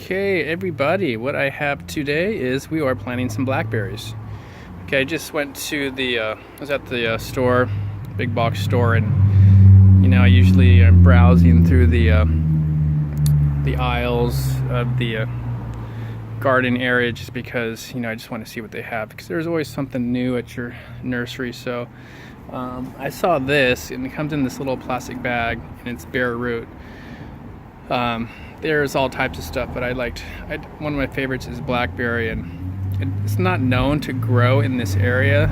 Okay, everybody, what I have today is we are planting some blackberries. Okay, I just went to I was at the store, big box store, and I usually am browsing through the aisles of the garden area just because I just want to see what they have, because there's always something new at your nursery. So I saw this, and it comes in this little plastic bag, and it's Bare Root. There's all types of stuff, but one of my favorites is blackberry, and it's not known to grow in this area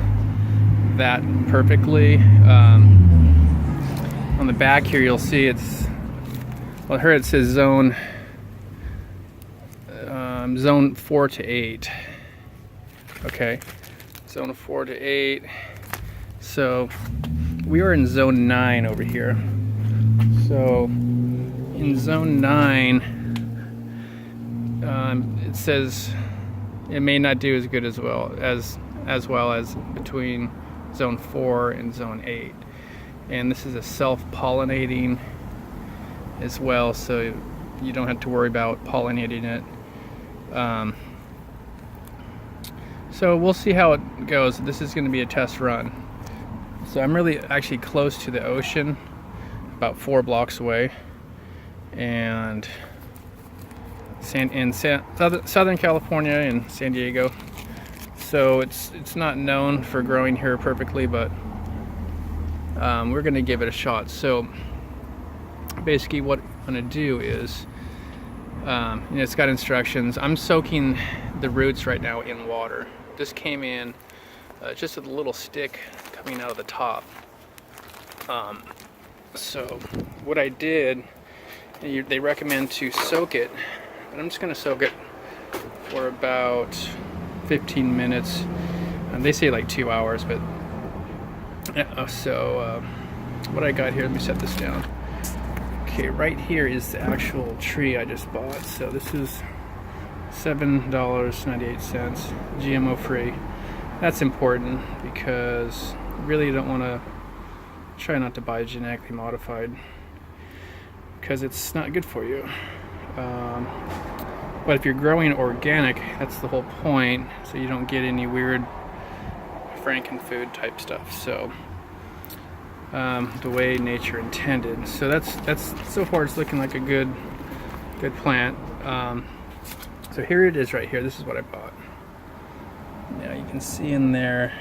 that perfectly. On the back here you'll see here it says zone 4 to 8. Okay, zone 4 to 8. So we are in zone 9 over here. So in zone 9, it says it may not do as good as well as between zone 4 and zone 8. And this is a self-pollinating as well, so you don't have to worry about pollinating it. So we'll see how it goes. This is going to be a test run. So I'm really actually close to the ocean, about 4 blocks away, and in Southern California and San Diego. So it's not known for growing here perfectly, but we're going to give it a shot. So basically what I'm going to do is, it's got instructions. I'm soaking the roots right now in water. This came in just with a little stick coming out of the top. So what I did, they recommend to soak it, but I'm just going to soak it for about 15 minutes. They say like 2 hours, but what I got here, let me set this down. Okay, right here is the actual tree I just bought. So this is $7.98, GMO free. That's important because you really don't want to try not to buy genetically modified, because it's not good for you. But if you're growing organic, that's the whole point, so you don't get any weird frankenfood type stuff. So the way nature intended. So that's so far it's looking like a good plant. So here it is right here. This is what I bought. Now you can see in there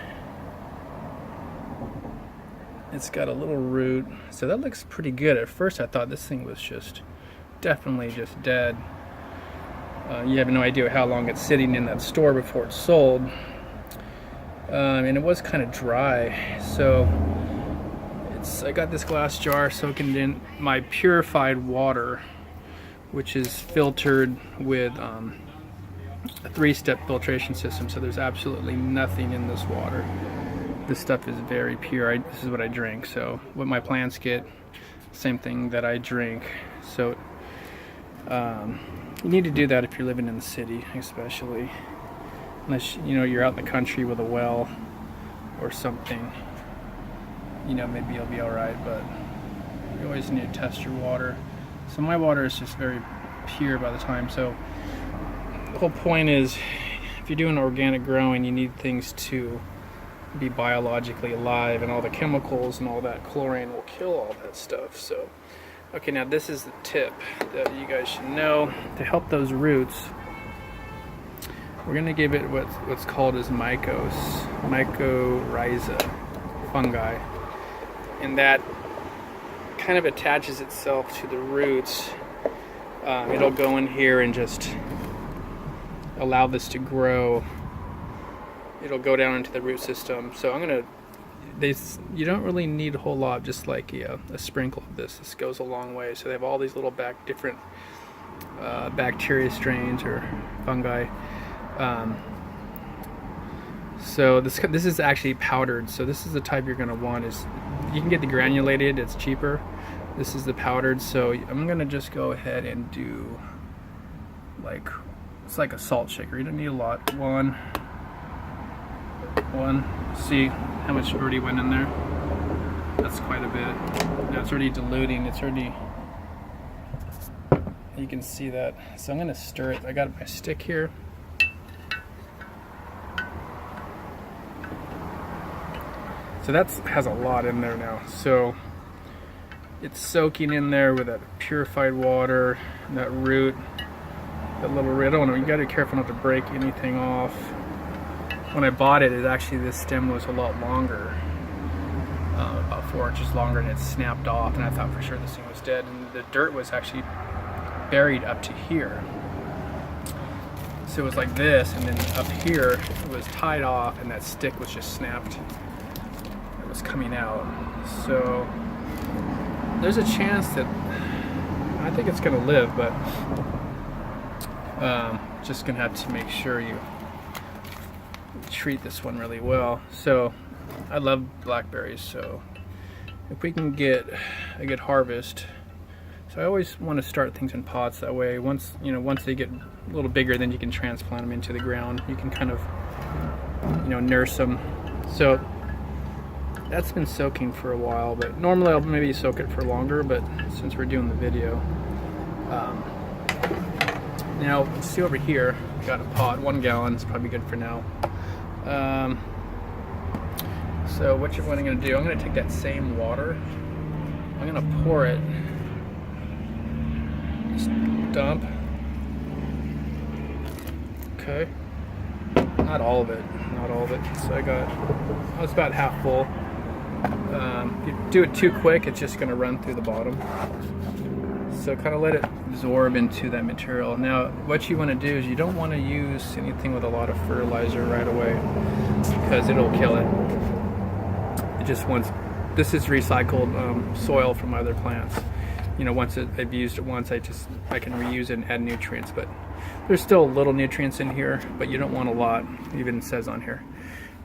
it's got a little root, so that looks pretty good. At first I thought this thing was definitely just dead. You have no idea how long it's sitting in that store before it's sold. And it was kind of dry, so I got this glass jar soaking it in my purified water, which is filtered with a 3-step filtration system, so there's absolutely nothing in this water. This stuff is very pure. This is what I drink. So what my plants get, same thing that I drink. So you need to do that if you're living in the city, especially unless you're out in the country with a well or something. Maybe you'll be all right, but you always need to test your water. So my water is just very pure by the time. So the whole point is, if you're doing organic growing, you need things to be biologically alive, and all the chemicals and all that chlorine will kill all that stuff. So okay, now this is the tip that you guys should know to help those roots. We're going to give it what's called as mycorrhiza fungi, and that kind of attaches itself to the roots. It'll go in here and just allow this to grow. It'll go down into the root system. So you don't really need a whole lot, just like a sprinkle of this. This goes a long way. So they have all these little different bacteria strains or fungi. So this is actually powdered. So this is the type you're going to want. You can get the granulated, it's cheaper. This is the powdered. So I'm going to just go ahead and do it's like a salt shaker. You don't need a lot. One. See how much already went in there? That's quite a bit. Now it's already diluting. You you can see that. So I'm going to stir it. I got my stick here. So that has a lot in there now. So it's soaking in there with that purified water, that root, that little root. I don't know, you got to be careful not to break anything off. When I bought it, this stem was a lot longer, about 4 inches longer, and it snapped off, and I thought for sure this thing was dead. And the dirt was actually buried up to here. So it was like this, and then up here it was tied off, and that stick was just snapped. It was coming out. So there's a chance that I think it's going to live, but just going to have to make sure you treat this one really well. So I love blackberries, so if we can get a good harvest, so I always want to start things in pots, that way once they get a little bigger, then you can transplant them into the ground. You can kind of nurse them. So that's been soaking for a while, but normally I'll maybe soak it for longer, but since we're doing the video, now see over here, got a pot, 1 gallon is probably good for now. So what I'm going to do, I'm going to take that same water, I'm going to pour it, just dump, okay, not all of it, so I was about half full. If you do it too quick, it's just going to run through the bottom. So kind of let it absorb into that material. Now, what you want to do is you don't want to use anything with a lot of fertilizer right away, because it'll kill it. This is recycled soil from other plants. Once I've used it once, I can reuse it and add nutrients. But there's still little nutrients in here, but you don't want a lot. It even says on here,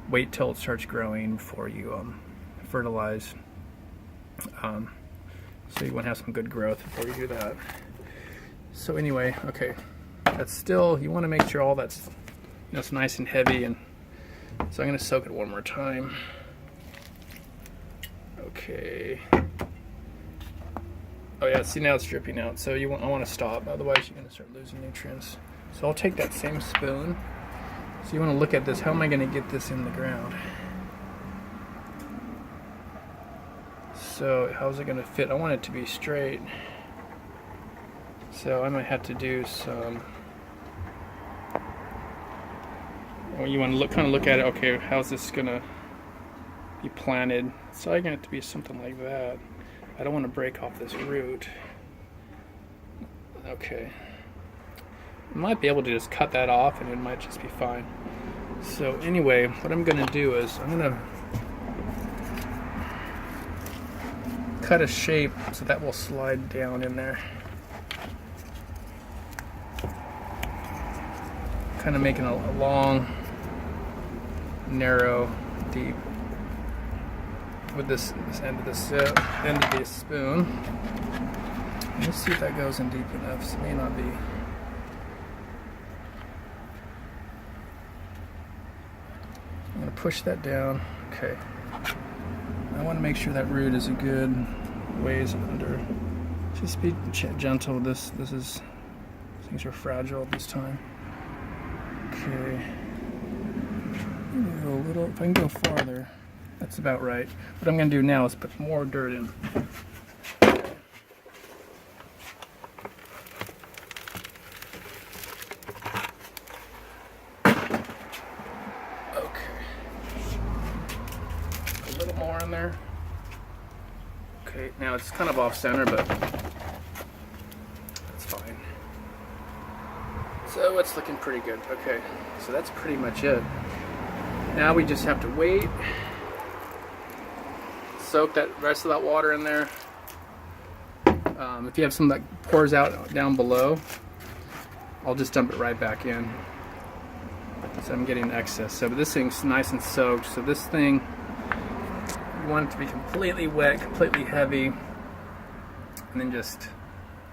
wait till it starts growing before you fertilize. So you want to have some good growth before you do that. So anyway, okay, that's still, you want to make sure all that's it's nice and heavy, and so I'm going to soak it one more time. Okay. Oh yeah, see, now it's dripping out. So I want to stop, otherwise you're going to start losing nutrients. So I'll take that same spoon. So you want to look at this. How am I going to get this in the ground? So how's it going to fit? I want it to be straight. So I might have to do some. Well, you want to kind of look at it. Okay, how's this going to be planted? So I'm going to have to be something like that. I don't want to break off this root. Okay. I might be able to just cut that off, and it might just be fine. So anyway, what I'm going to do is I'm going to cut a shape so that will slide down in there. Kind of making a long, narrow, deep with this end of the spoon. Let's see if that goes in deep enough. So it may not be. I'm going to push that down. Okay. I want to make sure that root is a good ways under. Just be gentle with this. Things are fragile at this time. Okay. Go a little. If I can go farther, that's about right. What I'm going to do now is put more dirt in. More in there. Okay, now it's kind of off center, but that's fine. So it's looking pretty good. Okay, so that's pretty much it. Now we just have to wait. Soak that rest of that water in there. If you have some that pours out down below, I'll just dump it right back in. So I'm getting excess. So but this thing's nice and soaked. So this thing, you want it to be completely wet, completely heavy, and then just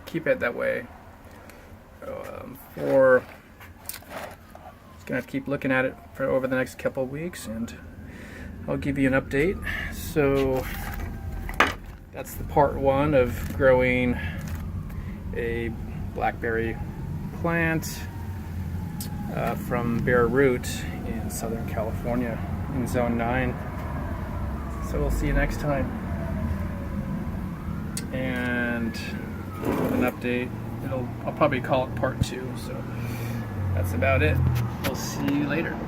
keep it that way. Just gonna have to keep looking at it for over the next couple of weeks, and I'll give you an update. So that's the part one of growing a blackberry plant from Bare Root in Southern California in Zone 9. So we'll see you next time. And with an update, I'll probably call it part 2. So that's about it. We'll see you later.